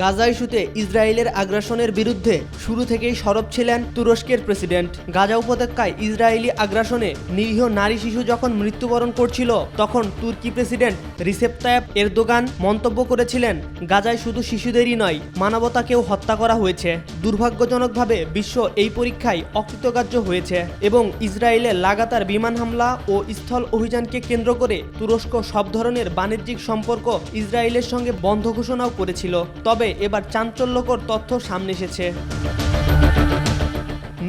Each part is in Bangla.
গাজা ইস্যুতে ইসরায়েলের আগ্রাসনের বিরুদ্ধে শুরু থেকেই সরব ছিলেন তুরস্কের প্রেসিডেন্ট। গাজা উপত্যকায় ইসরায়েলি আগ্রাসনে নিরীহ নারী শিশু যখন মৃত্যুবরণ করছিল, তখন তুর্কি প্রেসিডেন্ট রিসেপ তাইয়েপ এরদোগান মন্তব্য করেছিলেন, গাজায় শুধু শিশুদেরই নয়, মানবতাকেও হত্যা করা হয়েছে। দুর্ভাগ্যজনকভাবে বিশ্ব এই পরীক্ষায় অকৃতকার্য হয়েছে এবং ইসরায়েলের লাগাতার বিমান হামলা ও স্থল অভিযানকে কেন্দ্র করে তুরস্ক সব ধরনের বাণিজ্যিক সম্পর্ক ইসরায়েলের সঙ্গে বন্ধ ঘোষণাও করেছিল। তবে এবার চাঞ্চল্যকর তথ্য সামনে এসেছে।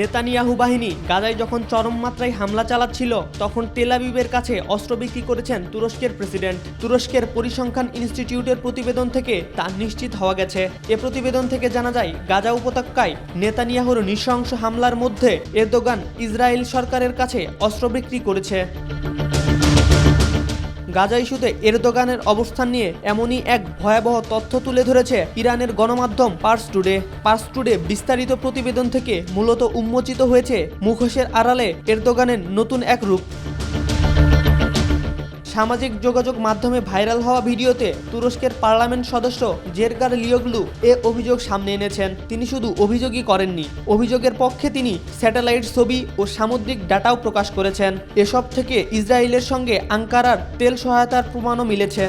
নেতানিয়াহু বাহিনী গাজায় যখন চরম মাত্রায় হামলা চালাচ্ছিল, তখন তেল আবিবের কাছে অস্ত্র বিক্রি করেছেন তুরস্কের প্রেসিডেন্ট। তুরস্কের পরিসংখ্যান ইনস্টিটিউটের প্রতিবেদন থেকে তা নিশ্চিত হওয়া গেছে। এ প্রতিবেদন থেকে জানা যায়, গাজা উপত্যকায় নেতানিয়াহুর নৃশংস হামলার মধ্যে এরদোগান ইসরায়েল সরকারের কাছে অস্ত্র বিক্রি করেছে। গাজা ইস্যুতে এরদোগানের অবস্থান নিয়ে এমনই এক ভয়াবহ তথ্য তুলে ধরেছে ইরানের গণমাধ্যম পার্স টুডে বিস্তারিত প্রতিবেদন থেকে মূলত উন্মোচিত হয়েছে মুখোশের আড়ালে এরদোগানের নতুন এক রূপ। সামাজিক যোগাযোগ মাধ্যমে ভাইরাল হওয়া ভিডিওতে তুরস্কের পার্লামেন্ট সদস্য জেরগার লিওগলু এ অভিযোগ সামনে এনেছেন। তিনি শুধু অভিযোগই করেননি, অভিযোগের পক্ষে তিনি স্যাটেলাইট ছবি ও সামুদ্রিক ডাটাও প্রকাশ করেছেন। এসব থেকে ইসরায়েলের সঙ্গে আঙ্কারার তেল সহায়তার প্রমাণও মিলেছে।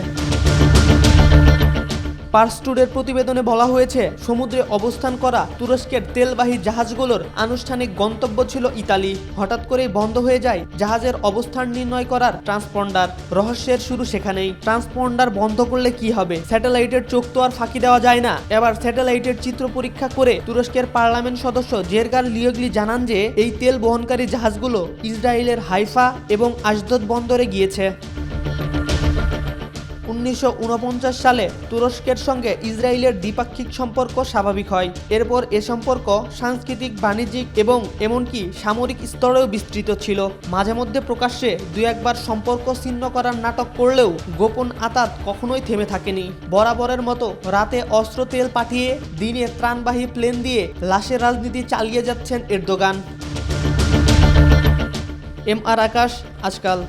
পার্স টুডের প্রতিবেদনে বলা হয়েছে, সমুদ্রে অবস্থান করা তুরস্কের তেলবাহী জাহাজগুলোর আনুষ্ঠানিক গন্তব্য ছিল ইতালি। হঠাৎ করেই বন্ধ হয়ে যায় জাহাজের অবস্থান নির্ণয় করার ট্রান্সপন্ডার। রহস্যের শুরু সেখানেই। ট্রান্সপন্ডার বন্ধ করলে কি হবে? স্যাটেলাইটের চোখ তো আর ফাঁকি দেওয়া যায় না। এবার স্যাটেলাইটের চিত্র পরীক্ষা করে তুরস্কের পার্লামেন্ট সদস্য জেরগার লিওগলি জানান যে এই তেল বহনকারী জাহাজগুলো ইসরায়েলের হাইফা এবং আশদদ বন্দরে গিয়েছে। 1949 সালে তুরস্কের সঙ্গে ইসরায়েলের দ্বিপাক্ষিক সম্পর্ক স্বাভাবিক হয়। এরপর এ সম্পর্ক সাংস্কৃতিক, বাণিজ্যিক এবং এমনকি সামরিক স্তরেও বিস্তৃত ছিল। মাঝে মধ্যে প্রকাশ্যে দুই একবার সম্পর্ক ছিন্ন করার নাটক করলেও গোপন আতাত কখনোই থেমে থাকেনি। বরাবরের মতো রাতে অস্ত্র তেল পাঠিয়ে দিনে ত্রাণবাহী প্লেন দিয়ে লাশের রাজনীতি চালিয়ে যাচ্ছেন এরদোগান। MR আকাশ, আজকাল।